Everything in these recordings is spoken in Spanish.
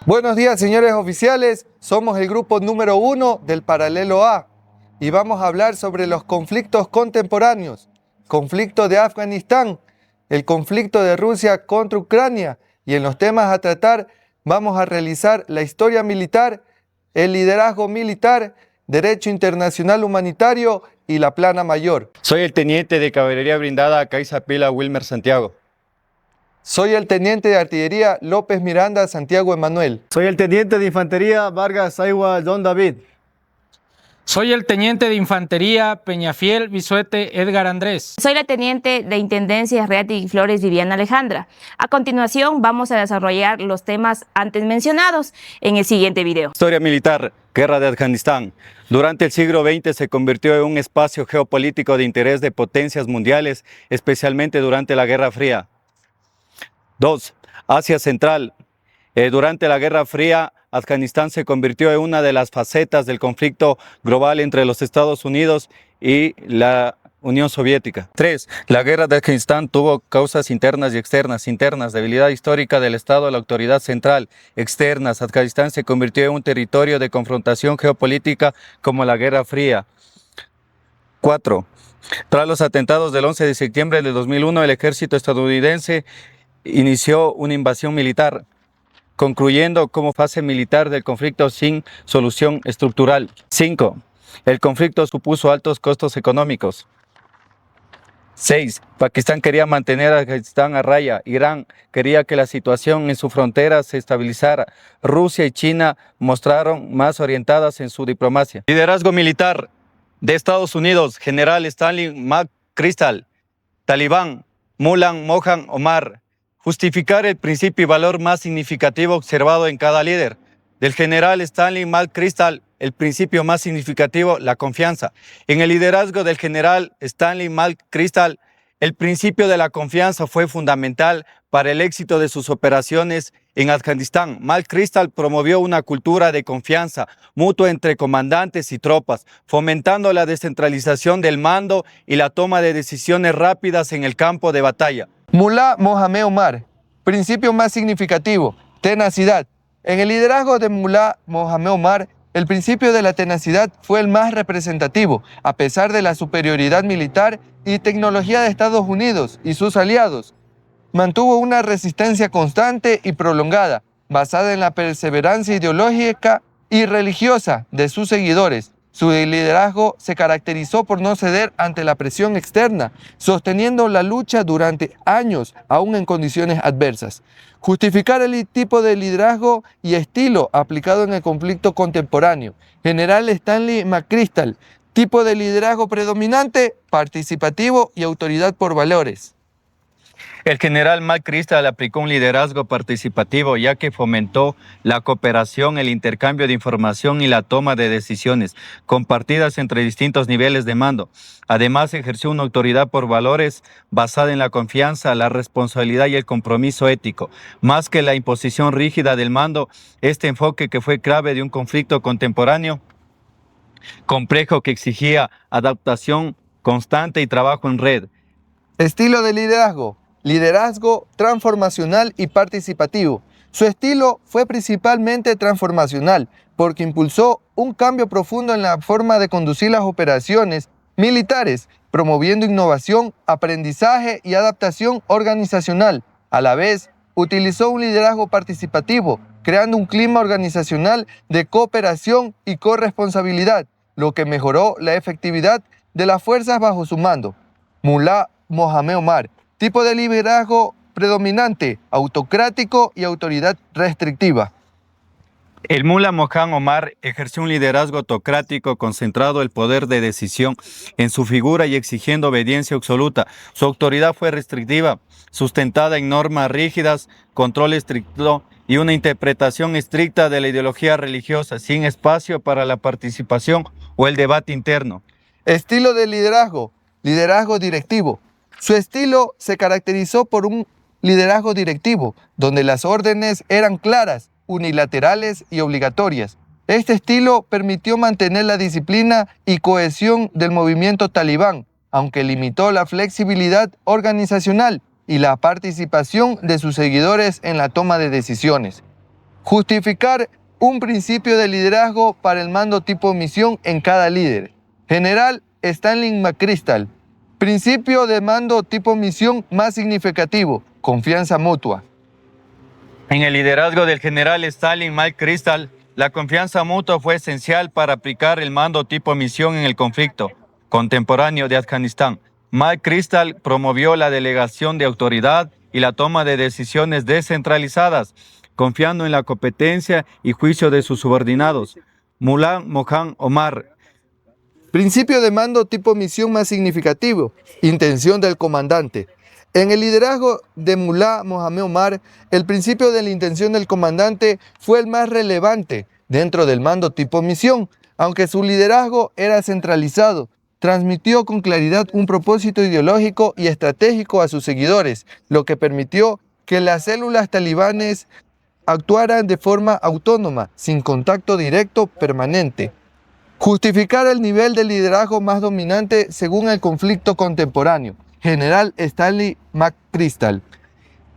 Buenos días, señores oficiales. Somos el grupo número 1 del Paralelo A y vamos a hablar sobre los conflictos contemporáneos, conflicto de Afganistán, el conflicto de Rusia contra Ucrania, y en los temas a tratar vamos a realizar la historia militar, el liderazgo militar, derecho internacional humanitario y la plana mayor. Soy el teniente de caballería blindada Caiza Pila Wilmer Santiago. Soy el teniente de artillería López Miranda Santiago Emanuel. Soy el teniente de infantería Vargas Aiwa Don David. Soy el teniente de infantería Peñafiel Bisuete Edgar Andrés. Soy la teniente de intendencia Reati Flores Viviana Alejandra. A continuación vamos a desarrollar los temas antes mencionados en el siguiente video. Historia militar, guerra de Afganistán. Durante el siglo XX se convirtió en un espacio geopolítico de interés de potencias mundiales, especialmente durante la Guerra Fría. 2. Asia Central. Durante la Guerra Fría, Afganistán se convirtió en una de las facetas del conflicto global entre los Estados Unidos y la Unión Soviética. 3. La guerra de Afganistán tuvo causas internas y externas. Internas, debilidad histórica del Estado de la autoridad central. Externas, Afganistán se convirtió en un territorio de confrontación geopolítica como la Guerra Fría. 4. Tras los atentados del 11 de septiembre de 2001, el ejército estadounidense inició una invasión militar, concluyendo como fase militar del conflicto sin solución estructural. 5. El conflicto supuso altos costos económicos. 6. Pakistán quería mantener a Afganistán a raya. Irán quería que la situación en su frontera se estabilizara. Rusia y China mostraron más orientadas en su diplomacia. Liderazgo militar de Estados Unidos, General Stanley McChrystal. Talibán, Mullah Mohan Omar. Justificar el principio y valor más significativo observado en cada líder. Del general Stanley McChrystal, el principio más significativo, la confianza. En el liderazgo del general Stanley McChrystal, el principio de la confianza fue fundamental para el éxito de sus operaciones en Afganistán. McChrystal promovió una cultura de confianza mutua entre comandantes y tropas, fomentando la descentralización del mando y la toma de decisiones rápidas en el campo de batalla. Mullah Mohamed Omar, principio más significativo, tenacidad. En el liderazgo de Mullah Mohamed Omar, el principio de la tenacidad fue el más representativo, a pesar de la superioridad militar y tecnología de Estados Unidos y sus aliados. Mantuvo una resistencia constante y prolongada, basada en la perseverancia ideológica y religiosa de sus seguidores. Su liderazgo se caracterizó por no ceder ante la presión externa, sosteniendo la lucha durante años, aún en condiciones adversas. Justificar el tipo de liderazgo y estilo aplicado en el conflicto contemporáneo. General Stanley McChrystal, tipo de liderazgo predominante, participativo y autoridad por valores. El general McChrystal aplicó un liderazgo participativo, ya que fomentó la cooperación, el intercambio de información y la toma de decisiones compartidas entre distintos niveles de mando. Además, ejerció una autoridad por valores basada en la confianza, la responsabilidad y el compromiso ético. Más que la imposición rígida del mando, este enfoque que fue clave de un conflicto contemporáneo complejo que exigía adaptación constante y trabajo en red. Estilo de liderazgo. Liderazgo transformacional y participativo. Su estilo fue principalmente transformacional porque impulsó un cambio profundo en la forma de conducir las operaciones militares, promoviendo innovación, aprendizaje y adaptación organizacional. A la vez, utilizó un liderazgo participativo, creando un clima organizacional de cooperación y corresponsabilidad, lo que mejoró la efectividad de las fuerzas bajo su mando. Mullah Mohamed Omar, tipo de liderazgo predominante, autocrático y autoridad restrictiva. El Mullah Mohan Omar ejerció un liderazgo autocrático, concentrado el poder de decisión en su figura y exigiendo obediencia absoluta. Su autoridad fue restrictiva, sustentada en normas rígidas, control estricto y una interpretación estricta de la ideología religiosa, sin espacio para la participación o el debate interno. Estilo de liderazgo, liderazgo directivo. Su estilo se caracterizó por un liderazgo directivo, donde las órdenes eran claras, unilaterales y obligatorias. Este estilo permitió mantener la disciplina y cohesión del movimiento talibán, aunque limitó la flexibilidad organizacional y la participación de sus seguidores en la toma de decisiones. Justificar un principio de liderazgo para el mando tipo misión en cada líder. General Stanley McChrystal. Principio de mando tipo misión más significativo, confianza mutua. En el liderazgo del general Stanley McChrystal, la confianza mutua fue esencial para aplicar el mando tipo misión en el conflicto contemporáneo de Afganistán. McChrystal promovió la delegación de autoridad y la toma de decisiones descentralizadas, confiando en la competencia y juicio de sus subordinados. Mullah Mohan Omar. Principio de mando tipo misión más significativo, intención del comandante. En el liderazgo de Mullah Mohamed Omar, el principio de la intención del comandante fue el más relevante dentro del mando tipo misión. Aunque su liderazgo era centralizado, transmitió con claridad un propósito ideológico y estratégico a sus seguidores, lo que permitió que las células talibanes actuaran de forma autónoma, sin contacto directo permanente. Justificar el nivel de liderazgo más dominante según el conflicto contemporáneo. General Stanley McChrystal.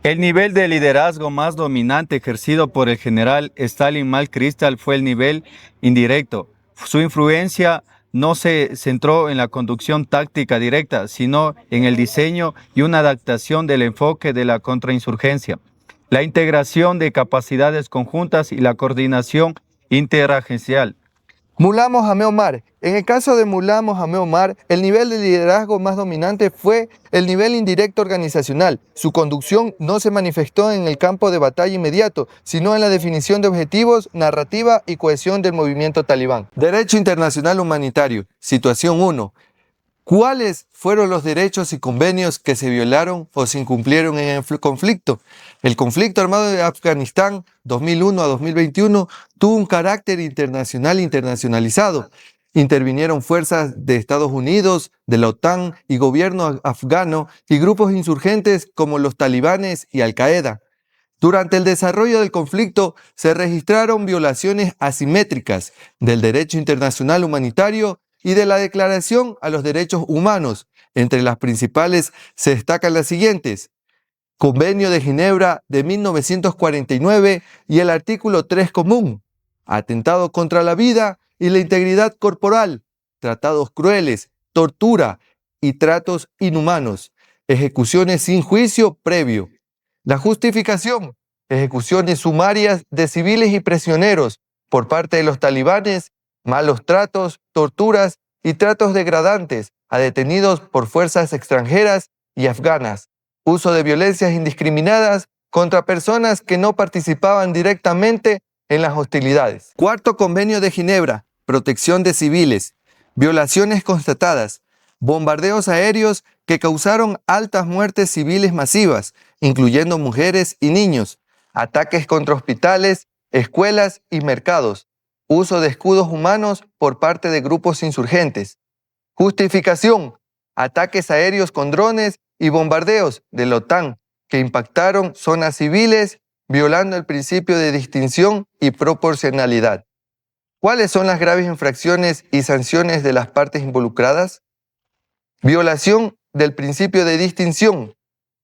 El nivel de liderazgo más dominante ejercido por el general Stanley McChrystal fue el nivel indirecto. Su influencia no se centró en la conducción táctica directa, sino en el diseño y una adaptación del enfoque de la contrainsurgencia, la integración de capacidades conjuntas y la coordinación interagencial. Mullah Mohamed Omar. En el caso de Mullah Mohamed Omar, el nivel de liderazgo más dominante fue el nivel indirecto organizacional. Su conducción no se manifestó en el campo de batalla inmediato, sino en la definición de objetivos, narrativa y cohesión del movimiento talibán. Derecho internacional humanitario. Situación 1. ¿Cuáles fueron los derechos y convenios que se violaron o se incumplieron en el conflicto? El conflicto armado de Afganistán 2001 a 2021 tuvo un carácter internacionalizado. Intervinieron fuerzas de Estados Unidos, de la OTAN y gobierno afgano y grupos insurgentes como los talibanes y Al-Qaeda. Durante el desarrollo del conflicto se registraron violaciones asimétricas del derecho internacional humanitario y de la Declaración a los Derechos Humanos. Entre las principales se destacan las siguientes: Convenio de Ginebra de 1949 y el artículo 3 común, atentado contra la vida y la integridad corporal, tratados crueles, tortura y tratos inhumanos, ejecuciones sin juicio previo. La justificación: ejecuciones sumarias de civiles y prisioneros por parte de los talibanes, malos tratos, torturas y tratos degradantes a detenidos por fuerzas extranjeras y afganas, uso de violencias indiscriminadas contra personas que no participaban directamente en las hostilidades. Cuarto Convenio de Ginebra, protección de civiles, violaciones constatadas, bombardeos aéreos que causaron altas muertes civiles masivas, incluyendo mujeres y niños, ataques contra hospitales, escuelas y mercados, uso de escudos humanos por parte de grupos insurgentes. Justificación: ataques aéreos con drones y bombardeos de la OTAN que impactaron zonas civiles, violando el principio de distinción y proporcionalidad. ¿Cuáles son las graves infracciones y sanciones de las partes involucradas? Violación del principio de distinción,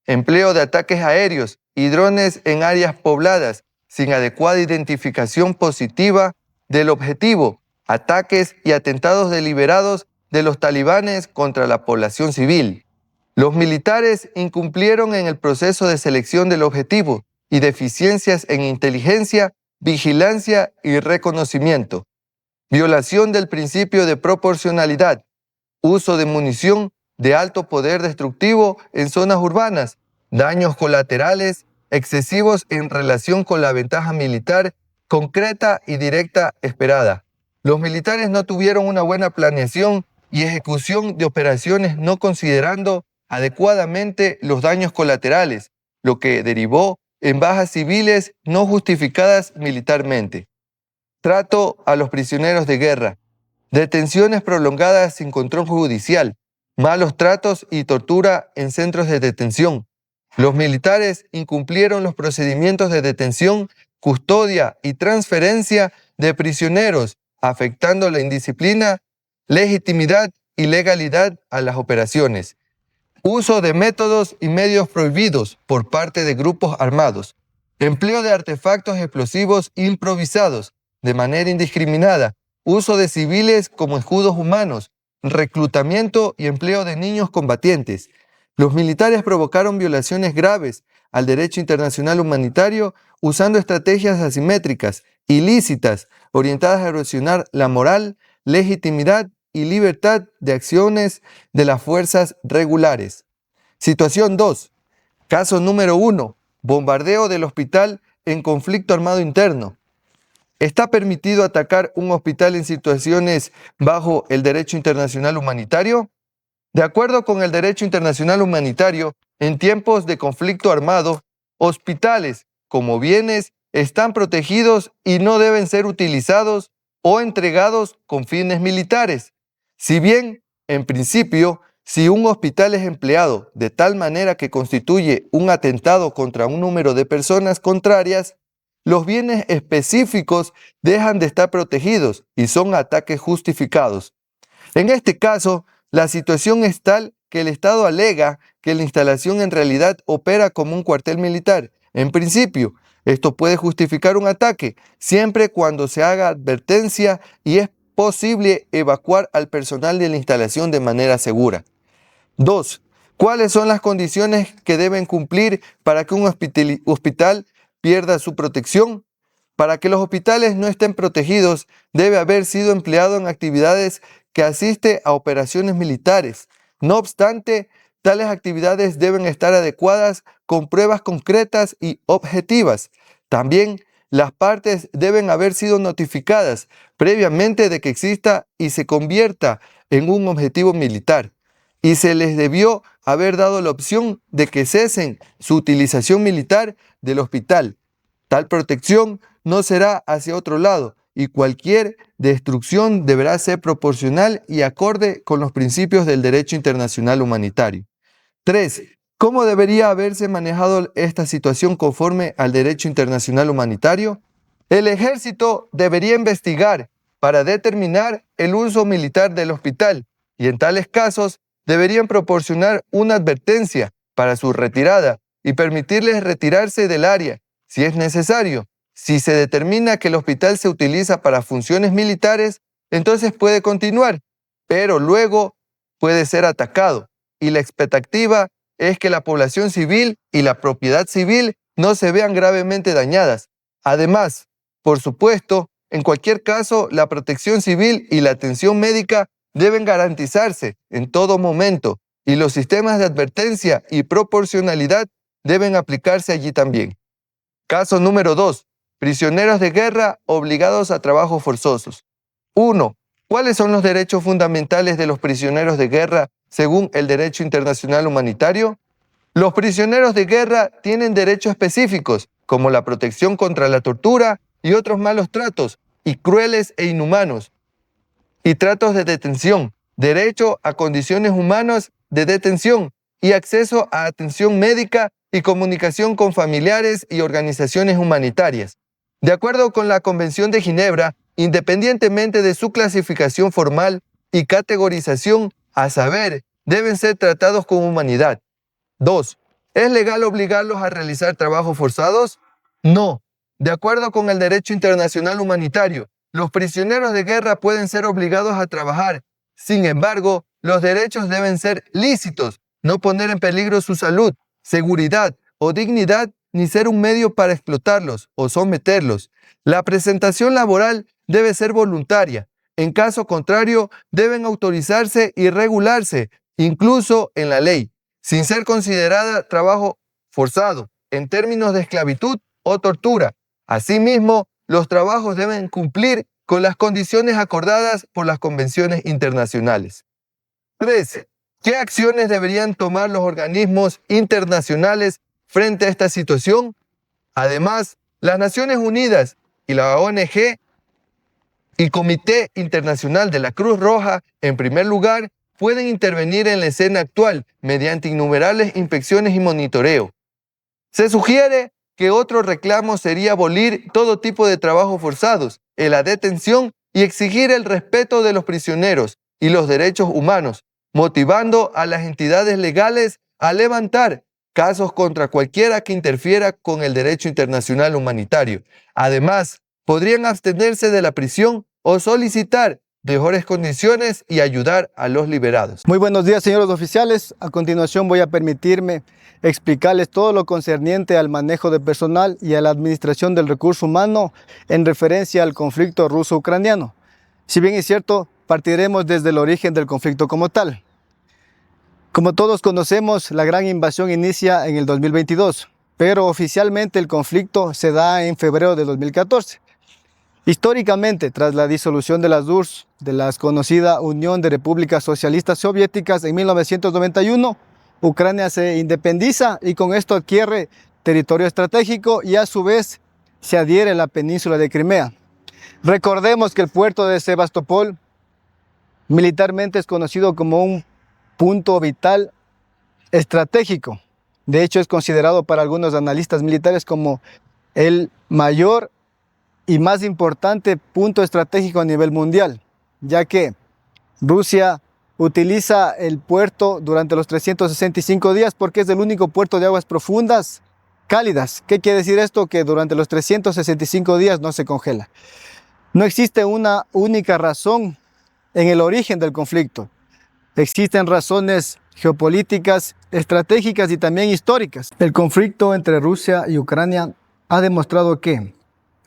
empleo de ataques aéreos y drones en áreas pobladas sin adecuada identificación positiva del objetivo, ataques y atentados deliberados de los talibanes contra la población civil. Los militares incumplieron en el proceso de selección del objetivo y deficiencias en inteligencia, vigilancia y reconocimiento. Violación del principio de proporcionalidad, uso de munición de alto poder destructivo en zonas urbanas, daños colaterales excesivos en relación con la ventaja militar concreta y directa esperada. Los militares no tuvieron una buena planeación y ejecución de operaciones no considerando adecuadamente los daños colaterales, lo que derivó en bajas civiles no justificadas militarmente. Trato a los prisioneros de guerra, detenciones prolongadas sin control judicial, malos tratos y tortura en centros de detención. Los militares incumplieron los procedimientos de detención, custodia y transferencia de prisioneros, afectando la indisciplina, legitimidad y legalidad a las operaciones. Uso de métodos y medios prohibidos por parte de grupos armados. empleo de artefactos explosivos improvisados de manera indiscriminada, uso de civiles como escudos humanos, reclutamiento y empleo de niños combatientes. Los militares provocaron violaciones graves al derecho internacional humanitario usando estrategias asimétricas, ilícitas, orientadas a erosionar la moral, legitimidad y libertad de acciones de las fuerzas regulares. Situación 2. Caso número 1. Bombardeo del hospital en conflicto armado interno. ¿Está permitido atacar un hospital en situaciones bajo el derecho internacional humanitario? De acuerdo con el derecho internacional humanitario, en tiempos de conflicto armado, hospitales como bienes están protegidos y no deben ser utilizados o entregados con fines militares. Si bien, en principio, si un hospital es empleado de tal manera que constituye un atentado contra un número de personas contrarias, los bienes específicos dejan de estar protegidos y son ataques justificados. En este caso, la situación es tal que el Estado alega que la instalación en realidad opera como un cuartel militar. En principio, esto puede justificar un ataque siempre cuando se haga advertencia y es posible evacuar al personal de la instalación de manera segura. 2. ¿Cuáles son las condiciones que deben cumplir para que un hospital pierda su protección? Para que los hospitales no estén protegidos, debe haber sido empleado en actividades que asiste a operaciones militares. No obstante, tales actividades deben estar adecuadas con pruebas concretas y objetivas. También las partes deben haber sido notificadas previamente de que exista y se convierta en un objetivo militar. Y se les debió haber dado la opción de que cesen su utilización militar del hospital. Tal protección no será hacia otro lado y cualquier destrucción deberá ser proporcional y acorde con los principios del derecho internacional humanitario. 3. ¿Cómo debería haberse manejado esta situación conforme al derecho internacional humanitario? El ejército debería investigar para determinar el uso militar del hospital y en tales casos deberían proporcionar una advertencia para su retirada y permitirles retirarse del área si es necesario. Si se determina que el hospital se utiliza para funciones militares, entonces puede continuar, pero luego puede ser atacado y la expectativa es que la población civil y la propiedad civil no se vean gravemente dañadas. Además, por supuesto, en cualquier caso, la protección civil y la atención médica deben garantizarse en todo momento y los sistemas de advertencia y proporcionalidad deben aplicarse allí también. Caso número 2. Prisioneros de guerra obligados a trabajos forzosos. 1. ¿Cuáles son los derechos fundamentales de los prisioneros de guerra según el derecho internacional humanitario? Los prisioneros de guerra tienen derechos específicos, como la protección contra la tortura y otros malos tratos, y crueles e inhumanos, y tratos de detención, derecho a condiciones humanas de detención y acceso a atención médica y comunicación con familiares y organizaciones humanitarias. De acuerdo con la Convención de Ginebra, independientemente de su clasificación formal y categorización, a saber, deben ser tratados con humanidad. 2. ¿Es legal obligarlos a realizar trabajos forzados? No. De acuerdo con el derecho internacional humanitario, los prisioneros de guerra pueden ser obligados a trabajar. Sin embargo, los derechos deben ser lícitos, no poner en peligro su salud, seguridad o dignidad, ni ser un medio para explotarlos o someterlos. La presentación laboral debe ser voluntaria. En caso contrario, deben autorizarse y regularse, incluso en la ley, sin ser considerada trabajo forzado, en términos de esclavitud o tortura. Asimismo, los trabajos deben cumplir con las condiciones acordadas por las convenciones internacionales. 3. ¿Qué acciones deberían tomar los organismos internacionales frente a esta situación? Además, las Naciones Unidas y la ONG y Comité Internacional de la Cruz Roja, en primer lugar, pueden intervenir en la escena actual mediante innumerables inspecciones y monitoreo. Se sugiere que otro reclamo sería abolir todo tipo de trabajos forzados, en la detención y exigir el respeto de los prisioneros y los derechos humanos, motivando a las entidades legales a levantar casos contra cualquiera que interfiera con el derecho internacional humanitario. Además, podrían abstenerse de la prisión o solicitar mejores condiciones y ayudar a los liberados. Muy buenos días, señores oficiales. A continuación voy a permitirme explicarles todo lo concerniente al manejo de personal y a la administración del recurso humano en referencia al conflicto ruso-ucraniano. Si bien es cierto, partiremos desde el origen del conflicto como tal. Como todos conocemos, la gran invasión inicia en el 2022, pero oficialmente el conflicto se da en febrero de 2014. Históricamente, tras la disolución de las URSS, de la conocida Unión de Repúblicas Socialistas Soviéticas en 1991, Ucrania se independiza y con esto adquiere territorio estratégico y a su vez se adhiere a la península de Crimea. Recordemos que el puerto de Sebastopol militarmente es conocido como un punto vital estratégico. De hecho, es considerado para algunos analistas militares como el mayor y más importante punto estratégico a nivel mundial, ya que Rusia utiliza el puerto durante los 365 días porque es el único puerto de aguas profundas cálidas. ¿Qué quiere decir esto? Que durante los 365 días no se congela. No existe una única razón en el origen del conflicto. Existen razones geopolíticas, estratégicas y también históricas. El conflicto entre Rusia y Ucrania ha demostrado que,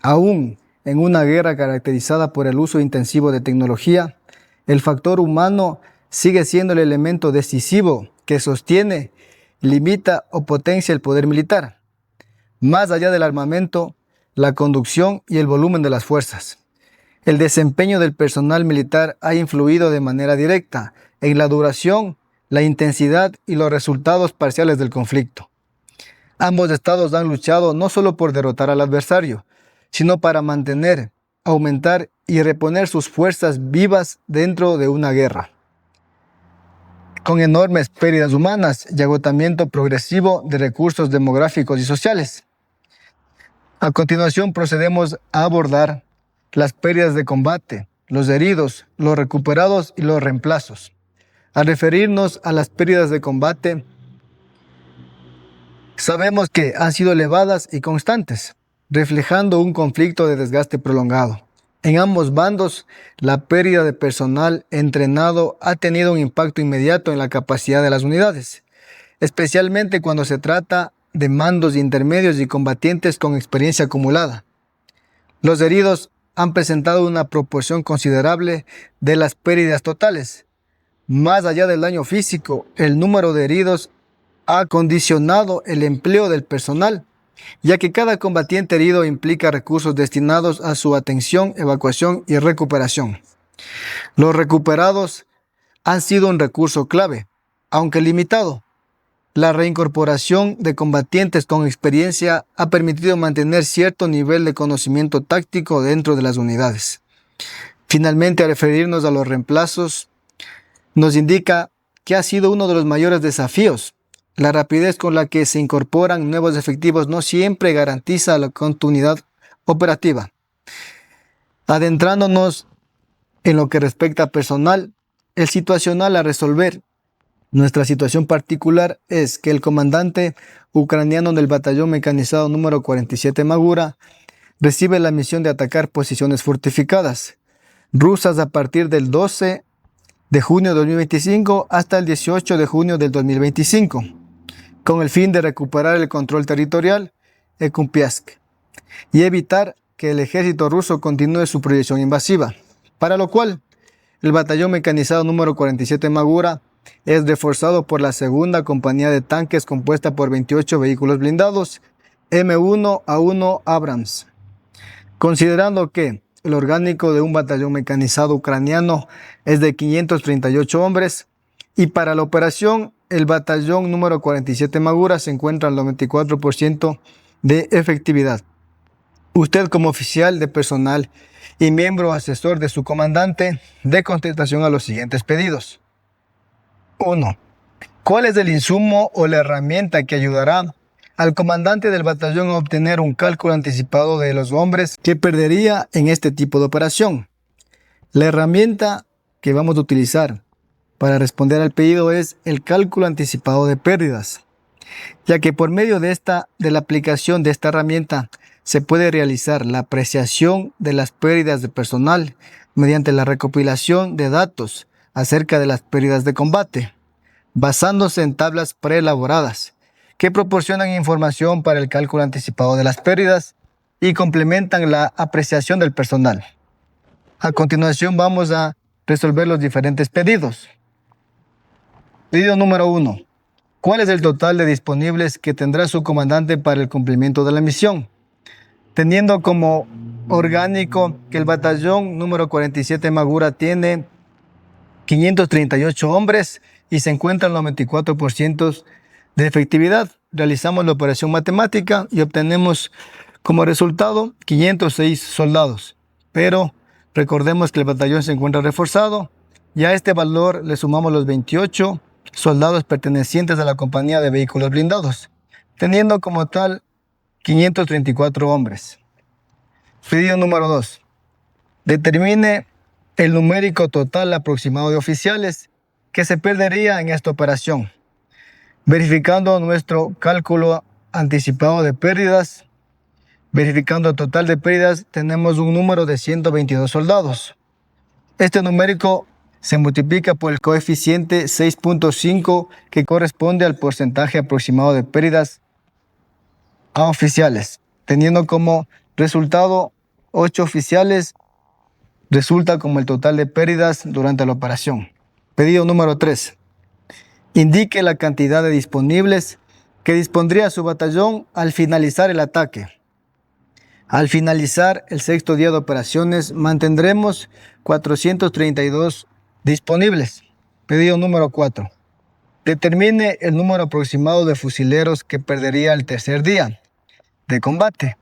aún en una guerra caracterizada por el uso intensivo de tecnología, el factor humano sigue siendo el elemento decisivo que sostiene, limita o potencia el poder militar, más allá del armamento, la conducción y el volumen de las fuerzas. El desempeño del personal militar ha influido de manera directa en la duración, la intensidad y los resultados parciales del conflicto. Ambos estados han luchado no solo por derrotar al adversario, sino para mantener, aumentar y reponer sus fuerzas vivas dentro de una guerra, con enormes pérdidas humanas y agotamiento progresivo de recursos demográficos y sociales. A continuación procedemos a abordar las pérdidas de combate, los heridos, los recuperados y los reemplazos. Al referirnos a las pérdidas de combate, sabemos que han sido elevadas y constantes, reflejando un conflicto de desgaste prolongado. En ambos bandos, la pérdida de personal entrenado ha tenido un impacto inmediato en la capacidad de las unidades, especialmente cuando se trata de mandos intermedios y combatientes con experiencia acumulada. Los heridos han presentado una proporción considerable de las pérdidas totales. Más allá del daño físico, el número de heridos ha condicionado el empleo del personal, ya que cada combatiente herido implica recursos destinados a su atención, evacuación y recuperación. Los recuperados han sido un recurso clave, aunque limitado. La reincorporación de combatientes con experiencia ha permitido mantener cierto nivel de conocimiento táctico dentro de las unidades. Finalmente, al referirnos a los reemplazos, nos indica que ha sido uno de los mayores desafíos. La rapidez con la que se incorporan nuevos efectivos no siempre garantiza la continuidad operativa. Adentrándonos en lo que respecta a personal, el situacional a resolver. Nuestra situación particular es que el comandante ucraniano del batallón mecanizado número 47 Magura recibe la misión de atacar posiciones fortificadas rusas a partir del 12 de junio de 2025 hasta el 18 de junio del 2025, con el fin de recuperar el control territorial en Kupiansk y evitar que el ejército ruso continúe su proyección invasiva, para lo cual el batallón mecanizado número 47 Magura es reforzado por la segunda compañía de tanques compuesta por 28 vehículos blindados M1A1 Abrams. Considerando que el orgánico de un batallón mecanizado ucraniano es de 538 hombres y para la operación el batallón número 47 Magura se encuentra al 94% de efectividad. Usted como oficial de personal y miembro asesor de su comandante, dé contestación a los siguientes pedidos. 1. ¿Cuál es el insumo o la herramienta que ayudará al comandante del batallón a obtener un cálculo anticipado de los hombres que perdería en este tipo de operación? La herramienta que vamos a utilizar para responder al pedido es el cálculo anticipado de pérdidas. ya que por medio de la aplicación de esta herramienta se puede realizar la apreciación de las pérdidas de personal mediante la recopilación de datos acerca de las pérdidas de combate, basándose en tablas preelaboradas que proporcionan información para el cálculo anticipado de las pérdidas y complementan la apreciación del personal. A continuación vamos a resolver los diferentes pedidos. Pedido número 1. ¿Cuál es el total de disponibles que tendrá su comandante para el cumplimiento de la misión? Teniendo como orgánico que el batallón número 47 Magura tiene 538 hombres y se encuentra en 94% de efectividad. Realizamos la operación matemática y obtenemos como resultado 506 soldados. Pero recordemos que el batallón se encuentra reforzado y a este valor le sumamos los 28 soldados pertenecientes a la compañía de vehículos blindados, teniendo como tal 534 hombres. Pedido número 2. Determine el numérico total aproximado de oficiales que se perdería en esta operación. Verificando nuestro cálculo anticipado de pérdidas, verificando el total de pérdidas, tenemos un número de 122 soldados. Este numérico se multiplica por el coeficiente 6.5 que corresponde al porcentaje aproximado de pérdidas a oficiales, teniendo como resultado 8 oficiales, resulta como el total de pérdidas durante la operación. Pedido número 3. Indique la cantidad de disponibles que dispondría su batallón al finalizar el ataque. Al finalizar el sexto día de operaciones, mantendremos 432 disponibles. Pedido número 4. Determine el número aproximado de fusileros que perdería el tercer día de combate.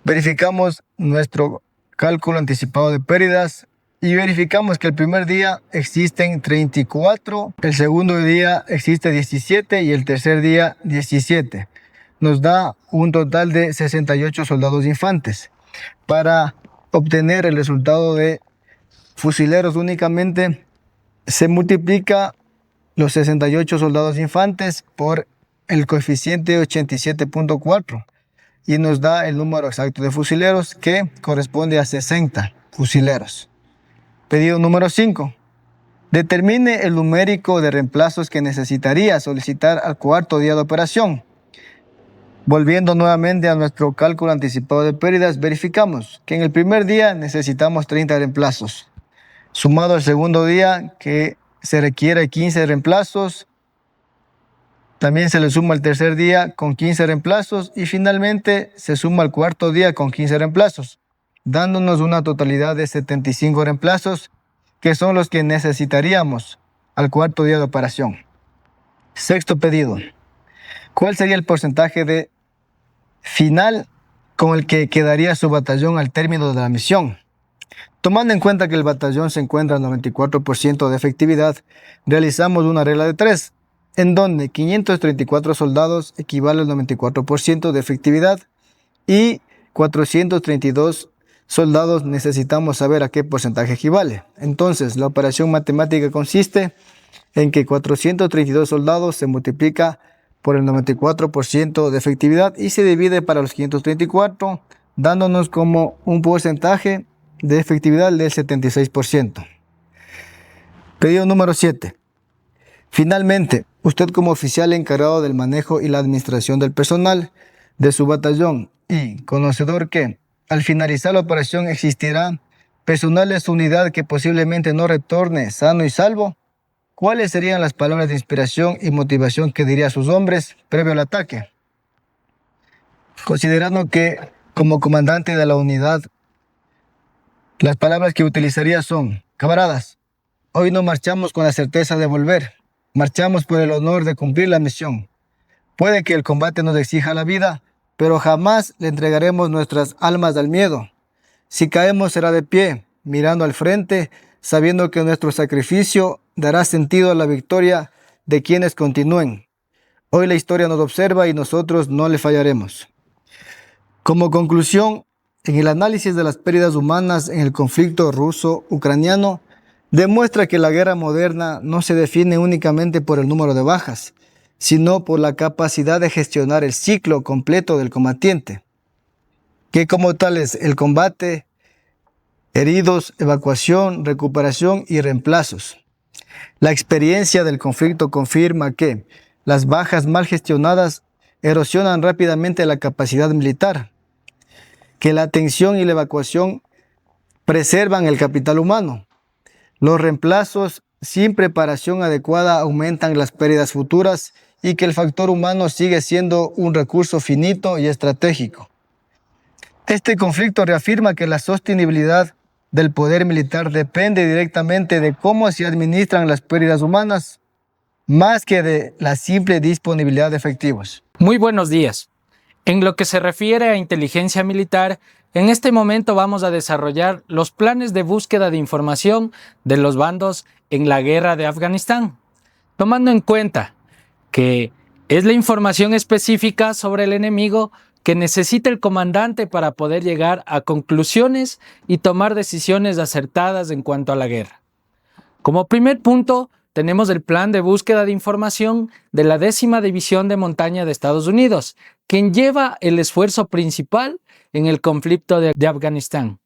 Verificamos nuestro cálculo anticipado de pérdidas y verificamos que el primer día existen 34, el segundo día existe 17 y el tercer día 17. Nos da un total de 68 soldados infantes. Para obtener el resultado de fusileros únicamente se multiplica los 68 soldados infantes por el coeficiente 87.4 y nos da el número exacto de fusileros que corresponde a 60 fusileros. Pedido número 5. Determine el numérico de reemplazos que necesitaría solicitar al cuarto día de operación. Volviendo nuevamente a nuestro cálculo anticipado de pérdidas, verificamos que en el primer día necesitamos 30 reemplazos. Sumado al segundo día, que se requiere 15 reemplazos. También se le suma el tercer día con 15 reemplazos y finalmente se suma el cuarto día con 15 reemplazos, dándonos una totalidad de 75 reemplazos, que son los que necesitaríamos al cuarto día de operación. Sexto pedido. ¿Cuál sería el porcentaje de final con el que quedaría su batallón al término de la misión? Tomando en cuenta que el batallón se encuentra al 94% de efectividad, realizamos una regla de 3, en donde 534 soldados equivale al 94% de efectividad y 432 soldados necesitamos saber a qué porcentaje equivale. Entonces, la operación matemática consiste en que 432 soldados se multiplica por el 94% de efectividad y se divide para los 534, dándonos como un porcentaje de efectividad del 76%. Pedido número 7. Finalmente, usted como oficial encargado del manejo y la administración del personal de su batallón y conocedor que al finalizar la operación existirá personal de su unidad que posiblemente no retorne sano y salvo, ¿cuáles serían las palabras de inspiración y motivación que diría a sus hombres previo al ataque? Considerando que como comandante de la unidad, las palabras que utilizaría son: camaradas, hoy no marchamos con la certeza de volver, marchamos por el honor de cumplir la misión. Puede que el combate nos exija la vida, pero jamás le entregaremos nuestras almas al miedo. Si caemos será de pie, mirando al frente, sabiendo que nuestro sacrificio dará sentido a la victoria de quienes continúen. Hoy la historia nos observa y nosotros no le fallaremos. Como conclusión, en el análisis de las pérdidas humanas en el conflicto ruso-ucraniano, demuestra que la guerra moderna no se define únicamente por el número de bajas, sino por la capacidad de gestionar el ciclo completo del combatiente, que como tal es el combate, heridos, evacuación, recuperación y reemplazos. La experiencia del conflicto confirma que las bajas mal gestionadas erosionan rápidamente la capacidad militar, que la atención y la evacuación preservan el capital humano. Los reemplazos sin preparación adecuada aumentan las pérdidas futuras y que el factor humano sigue siendo un recurso finito y estratégico. Este conflicto reafirma que la sostenibilidad del poder militar depende directamente de cómo se administran las pérdidas humanas, más que de la simple disponibilidad de efectivos. Muy buenos días. En lo que se refiere a inteligencia militar, en este momento vamos a desarrollar los planes de búsqueda de información de los bandos en la guerra de Afganistán, tomando en cuenta que es la información específica sobre el enemigo que necesita el comandante para poder llegar a conclusiones y tomar decisiones acertadas en cuanto a la guerra. Como primer punto, tenemos el plan de búsqueda de información de la 10ª División de Montaña de Estados Unidos, quien lleva el esfuerzo principal en el conflicto de Afganistán.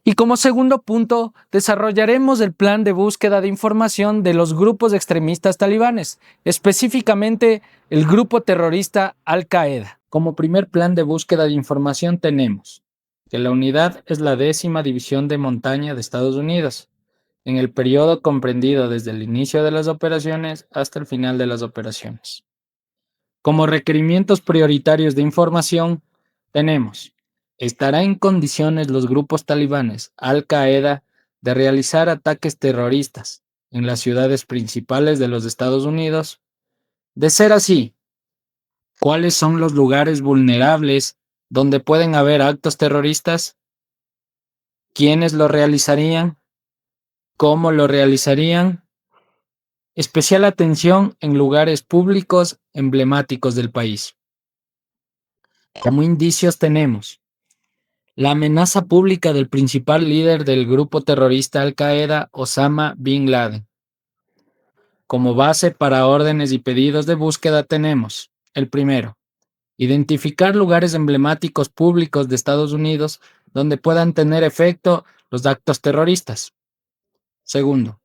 Y como segundo punto, desarrollaremos el plan de búsqueda de información de los grupos extremistas talibanes, específicamente el grupo terrorista Al-Qaeda. Como primer plan de búsqueda de información tenemos que la unidad es la 10ª División de Montaña de Estados Unidos, en el periodo comprendido desde el inicio de las operaciones hasta el final de las operaciones. Como requerimientos prioritarios de información tenemos: ¿estará en condiciones los grupos talibanes Al-Qaeda de realizar ataques terroristas en las ciudades principales de los Estados Unidos? De ser así, ¿cuáles son los lugares vulnerables donde pueden haber actos terroristas? ¿Quiénes lo realizarían? ¿Cómo lo realizarían? Especial atención en lugares públicos emblemáticos del país. Como indicios tenemos la amenaza pública del principal líder del grupo terrorista Al-Qaeda, Osama Bin Laden. Como base para órdenes y pedidos de búsqueda tenemos: el primero, identificar lugares emblemáticos públicos de Estados Unidos donde puedan tener efecto los actos terroristas. Segundo,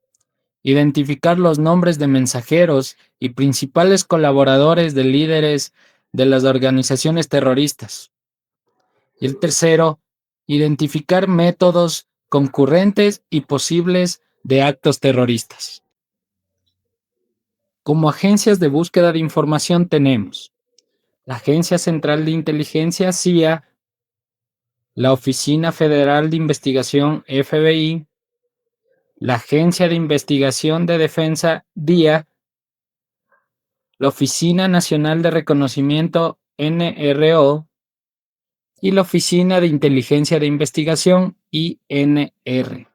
identificar los nombres de mensajeros y principales colaboradores de líderes de las organizaciones terroristas. Y el tercero, identificar métodos concurrentes y posibles de actos terroristas. Como agencias de búsqueda de información tenemos la Agencia Central de Inteligencia CIA, la Oficina Federal de Investigación FBI, la Agencia de Investigación de Defensa DIA, la Oficina Nacional de Reconocimiento NRO y la Oficina de Inteligencia de Investigación INR.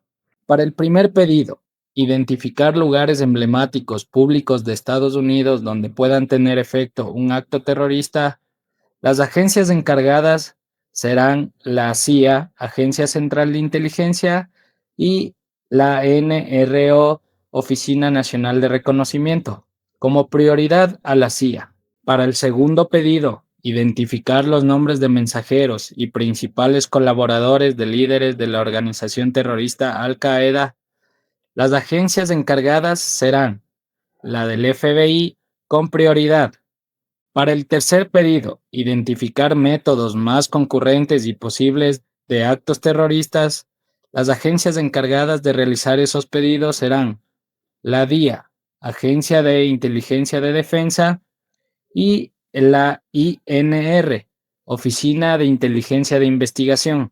Para el primer pedido, identificar lugares emblemáticos públicos de Estados Unidos donde puedan tener efecto un acto terrorista, las agencias encargadas serán la CIA, Agencia Central de Inteligencia, y la NRO, Oficina Nacional de Reconocimiento, como prioridad a la CIA. Para el segundo pedido, identificar los nombres de mensajeros y principales colaboradores de líderes de la organización terrorista Al-Qaeda, las agencias encargadas serán la del FBI con prioridad. Para el tercer pedido, identificar métodos más concurrentes y posibles de actos terroristas, las agencias encargadas de realizar esos pedidos serán la DIA, Agencia de Inteligencia de Defensa, y la INR, Oficina de Inteligencia de Investigación,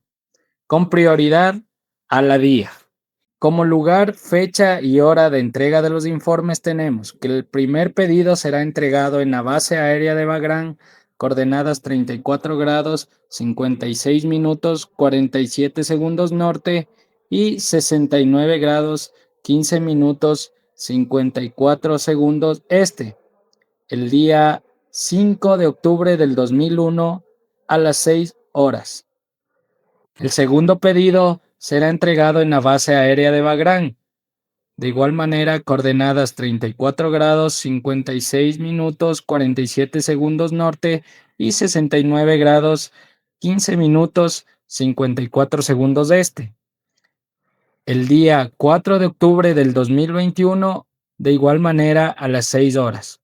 con prioridad a la DIA. Como lugar, fecha y hora de entrega de los informes tenemos que el primer pedido será entregado en la base aérea de Bagrán, coordenadas 34 grados 56 minutos 47 segundos norte y 69 grados 15 minutos 54 segundos este, el día 5 de octubre del 2001 a las 6 horas. El segundo pedido será entregado en la base aérea de Bagrán, De igual manera, coordenadas 34 grados 56 minutos 47 segundos norte y 69 grados 15 minutos 54 segundos este. El día 4 de octubre del 2021, de igual manera a las 6 horas.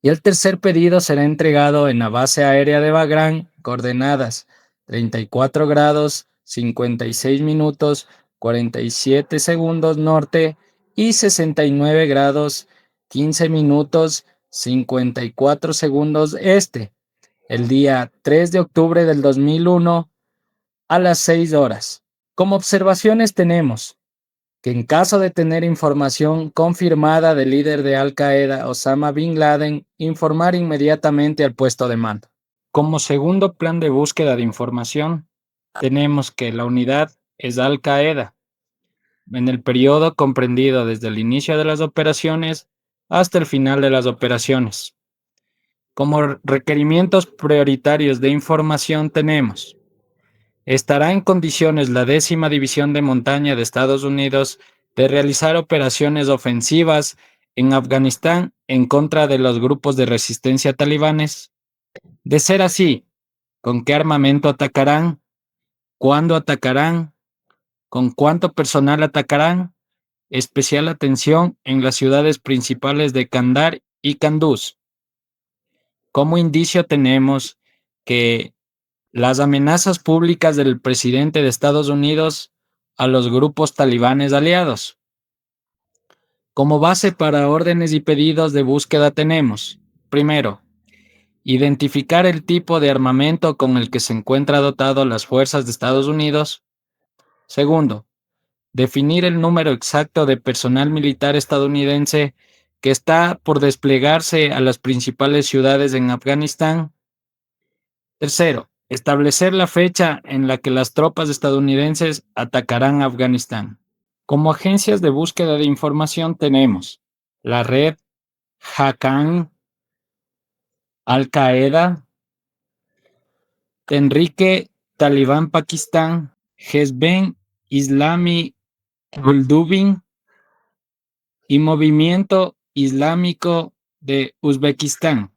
Y el tercer pedido será entregado en la base aérea de Bagrán, coordenadas 34 grados 56 minutos 47 segundos norte y 69 grados 15 minutos 54 segundos este, el día 3 de octubre del 2001 a las 6 horas. Como observaciones tenemos que en caso de tener información confirmada del líder de Al Qaeda, Osama Bin Laden, informar inmediatamente al puesto de mando. Como segundo plan de búsqueda de información, tenemos que la unidad es Al Qaeda, en el periodo comprendido desde el inicio de las operaciones hasta el final de las operaciones. Como requerimientos prioritarios de información tenemos: ¿estará en condiciones la 10ª División de Montaña de Estados Unidos de realizar operaciones ofensivas en Afganistán en contra de los grupos de resistencia talibanes? De ser así, ¿con qué armamento atacarán? ¿Cuándo atacarán? ¿Con cuánto personal atacarán? Especial atención en las ciudades principales de Kandahar y Kunduz. Como indicio tenemos que las amenazas públicas del presidente de Estados Unidos a los grupos talibanes aliados. Como base para órdenes y pedidos de búsqueda tenemos: primero, identificar el tipo de armamento con el que se encuentra dotado las fuerzas de Estados Unidos. Segundo, definir el número exacto de personal militar estadounidense que está por desplegarse a las principales ciudades en Afganistán. Tercero, establecer la fecha en la que las tropas estadounidenses atacarán Afganistán. Como agencias de búsqueda de información tenemos la red Haqqan, Al Qaeda, Tehrik Talibán Pakistán, Hezb Islami Guldubin y Movimiento Islámico de Uzbekistán.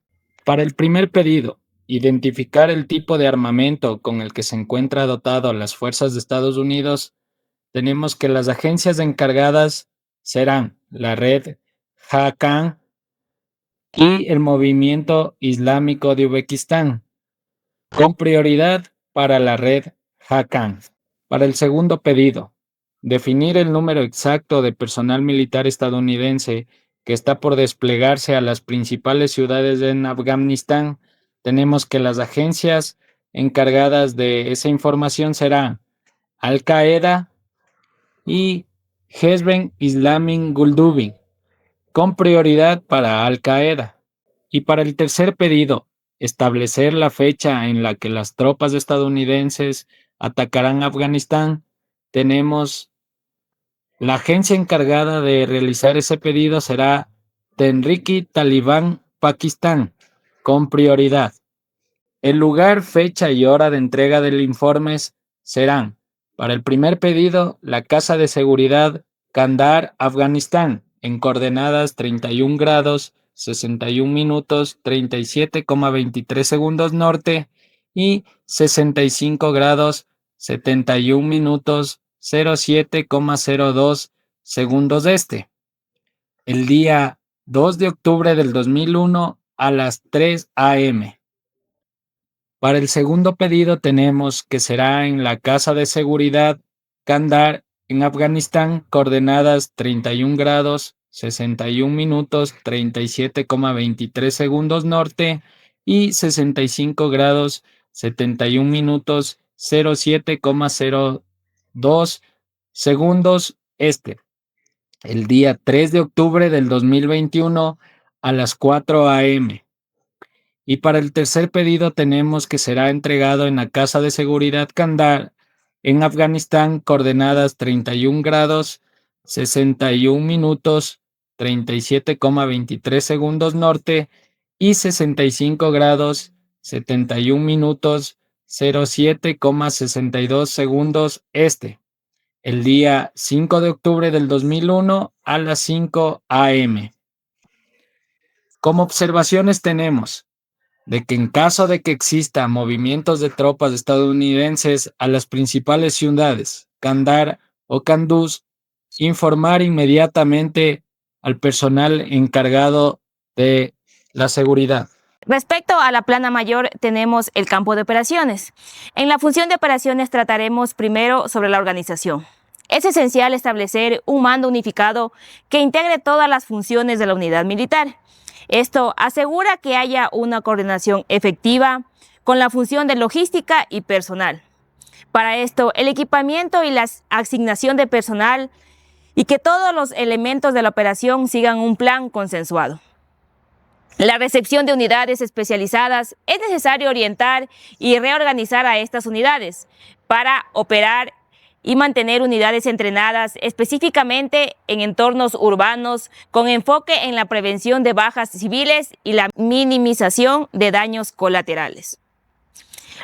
Para el primer pedido, identificar el tipo de armamento con el que se encuentra dotado las fuerzas de Estados Unidos, tenemos que las agencias encargadas serán la red Haqqan y el Movimiento Islámico de Uzbekistán, con prioridad para la red Haqqan. Para el segundo pedido, definir el número exacto de personal militar estadounidense que está por desplegarse a las principales ciudades en Afganistán, tenemos que las agencias encargadas de esa información serán Al Qaeda y Hezb Islami Guldubin, con prioridad para Al Qaeda. Y para el tercer pedido, establecer la fecha en la que las tropas estadounidenses atacarán Afganistán, tenemos la agencia encargada de realizar ese pedido será Tehrik Talibán Pakistán, con prioridad. El lugar, fecha y hora de entrega del informe serán: para el primer pedido, la Casa de Seguridad Kandahar, Afganistán, en coordenadas 31 grados 61 minutos 37,23 segundos norte y 65 grados 71 minutos 07,02 segundos este. El día 2 de octubre del 2001 a las 3 a.m. Para el segundo pedido tenemos que será en la Casa de Seguridad Kandahar, en Afganistán, coordenadas 31 grados 61 minutos 37,23 segundos norte y 65 grados 71 minutos 07,02 segundos este. El día 3 de octubre del 2021 a las 4 a.m. Y para el tercer pedido tenemos que será entregado en la Casa de Seguridad Kandahar, en Afganistán, coordenadas 31 grados 61 minutos 37,23 segundos norte y 65 grados 71 minutos 07,62 segundos este. el día 5 de octubre del 2001 a las 5 a.m. Como observaciones tenemos de que en caso de que existan movimientos de tropas estadounidenses a las principales ciudades, Kandahar o Kunduz, informar inmediatamente al personal encargado de la seguridad. Respecto a la plana mayor, tenemos el campo de operaciones. En la función de operaciones trataremos primero sobre la organización. Es esencial establecer un mando unificado que integre todas las funciones de la unidad militar. Esto asegura que haya una coordinación efectiva con la función de logística y personal. Para esto, el equipamiento y la asignación de personal y que todos los elementos de la operación sigan un plan consensuado. La recepción de unidades especializadas es necesario orientar y reorganizar a estas unidades para operar y mantener unidades entrenadas específicamente en entornos urbanos con enfoque en la prevención de bajas civiles y la minimización de daños colaterales.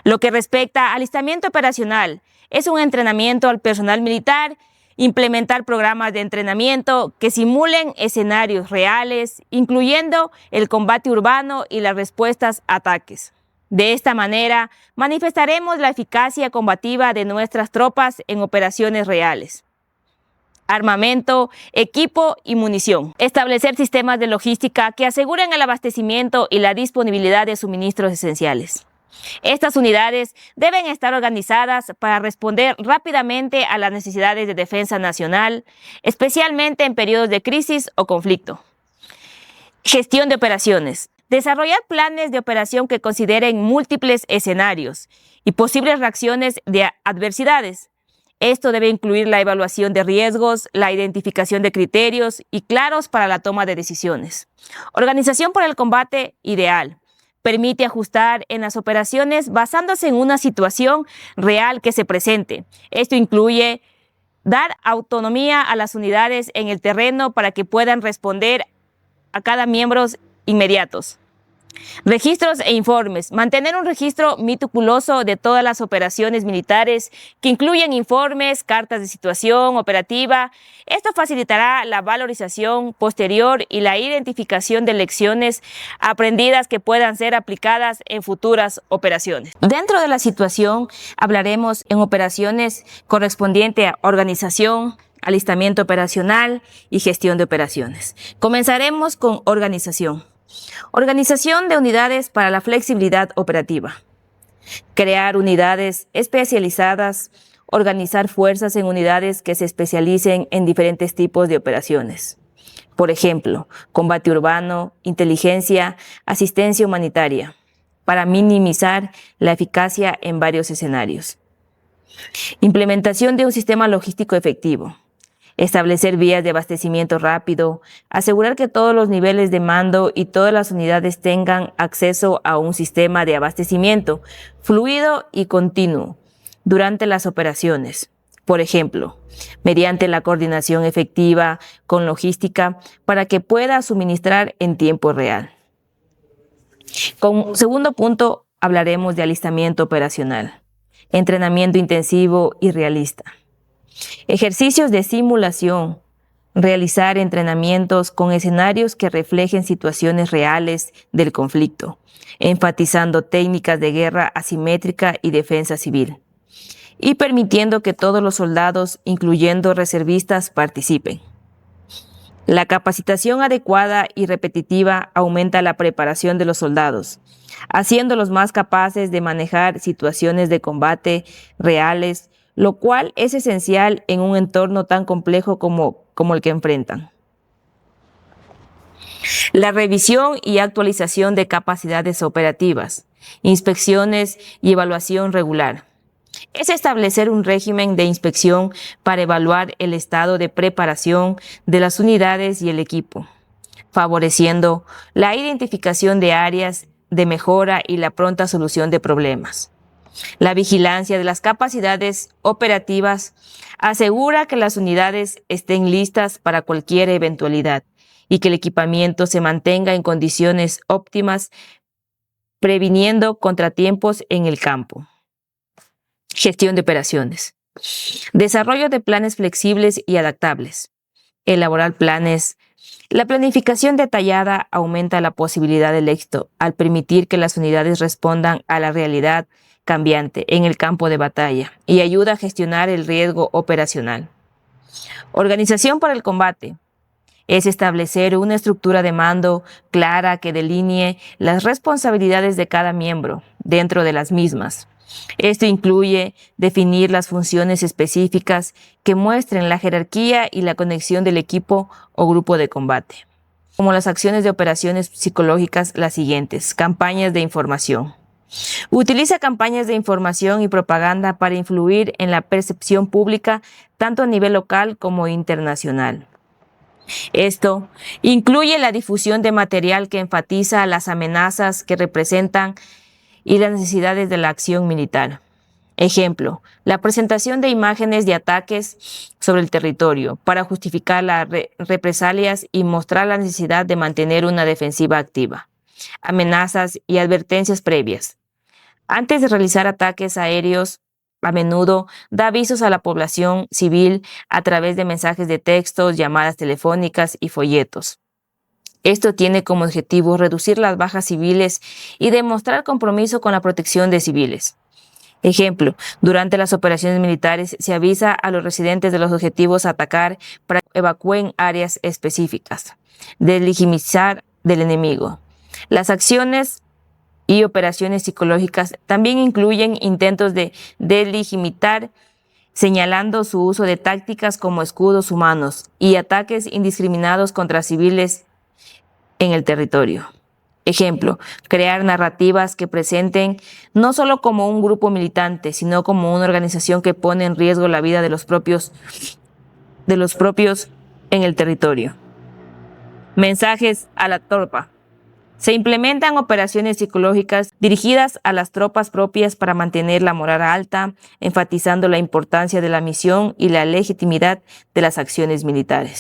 Lo que respecta al alistamiento operacional, es un entrenamiento al personal militar, implementar programas de entrenamiento que simulen escenarios reales, incluyendo el combate urbano y las respuestas a ataques. De esta manera, manifestaremos la eficacia combativa de nuestras tropas en operaciones reales. Armamento, equipo y munición. Establecer sistemas de logística que aseguren el abastecimiento y la disponibilidad de suministros esenciales. Estas unidades deben estar organizadas para responder rápidamente a las necesidades de defensa nacional, especialmente en periodos de crisis o conflicto. Gestión de operaciones. Desarrollar planes de operación que consideren múltiples escenarios y posibles reacciones de adversidades. Esto debe incluir la evaluación de riesgos, la identificación de criterios y claros para la toma de decisiones. Organización por el combate ideal. Permite ajustar en las operaciones basándose en una situación real que se presente. Esto incluye dar autonomía a las unidades en el terreno para que puedan responder a cada miembro inmediatos. Registros e informes. Mantener un registro meticuloso de todas las operaciones militares que incluyen informes, cartas de situación operativa. Esto facilitará la valorización posterior y la identificación de lecciones aprendidas que puedan ser aplicadas en futuras operaciones. Dentro de la situación hablaremos en operaciones correspondiente a organización, alistamiento operacional y gestión de operaciones. Comenzaremos con organización. Organización de unidades para la flexibilidad operativa. Crear unidades especializadas, organizar fuerzas en unidades que se especialicen en diferentes tipos de operaciones. Por ejemplo, combate urbano, inteligencia, asistencia humanitaria, para minimizar la eficacia en varios escenarios. Implementación de un sistema logístico efectivo. Establecer vías de abastecimiento rápido, asegurar que todos los niveles de mando y todas las unidades tengan acceso a un sistema de abastecimiento fluido y continuo durante las operaciones. Por ejemplo, mediante la coordinación efectiva con logística para que pueda suministrar en tiempo real. Como segundo punto, hablaremos de alistamiento operacional, entrenamiento intensivo y realista. Ejercicios de simulación. Realizar entrenamientos con escenarios que reflejen situaciones reales del conflicto, enfatizando técnicas de guerra asimétrica y defensa civil, y permitiendo que todos los soldados, incluyendo reservistas, participen. La capacitación adecuada y repetitiva aumenta la preparación de los soldados, haciéndolos más capaces de manejar situaciones de combate reales, lo cual es esencial en un entorno tan complejo como el que enfrentan. La revisión y actualización de capacidades operativas, inspecciones y evaluación regular. Es establecer un régimen de inspección para evaluar el estado de preparación de las unidades y el equipo, favoreciendo la identificación de áreas de mejora y la pronta solución de problemas. La vigilancia de las capacidades operativas asegura que las unidades estén listas para cualquier eventualidad y que el equipamiento se mantenga en condiciones óptimas, previniendo contratiempos en el campo. Gestión de operaciones. Desarrollo de planes flexibles y adaptables. Elaborar planes. La planificación detallada aumenta la posibilidad del éxito al permitir que las unidades respondan a la realidad cambiante en el campo de batalla y ayuda a gestionar el riesgo operacional. Organización para el combate. Es establecer una estructura de mando clara que delinee las responsabilidades de cada miembro dentro de las mismas. Esto incluye definir las funciones específicas que muestren la jerarquía y la conexión del equipo o grupo de combate. Como las acciones de operaciones psicológicas, las siguientes. Campañas de información. Utiliza campañas de información y propaganda para influir en la percepción pública tanto a nivel local como internacional. Esto incluye la difusión de material que enfatiza las amenazas que representan y las necesidades de la acción militar. Ejemplo, la presentación de imágenes de ataques sobre el territorio para justificar las represalias y mostrar la necesidad de mantener una defensiva activa. Amenazas y advertencias previas. Antes de realizar ataques aéreos, a menudo da avisos a la población civil a través de mensajes de texto, llamadas telefónicas y folletos. Esto tiene como objetivo reducir las bajas civiles y demostrar compromiso con la protección de civiles. Ejemplo, durante las operaciones militares se avisa a los residentes de los objetivos a atacar para que evacúen áreas específicas. Deslegitimizar del enemigo. Las acciones y operaciones psicológicas también incluyen intentos de deslegitimar, señalando su uso de tácticas como escudos humanos y ataques indiscriminados contra civiles en el territorio. Ejemplo, crear narrativas que presenten no solo como un grupo militante, sino como una organización que pone en riesgo la vida de los propios en el territorio. Mensajes a la tropa. Se implementan operaciones psicológicas dirigidas a las tropas propias para mantener la moral alta, enfatizando la importancia de la misión y la legitimidad de las acciones militares.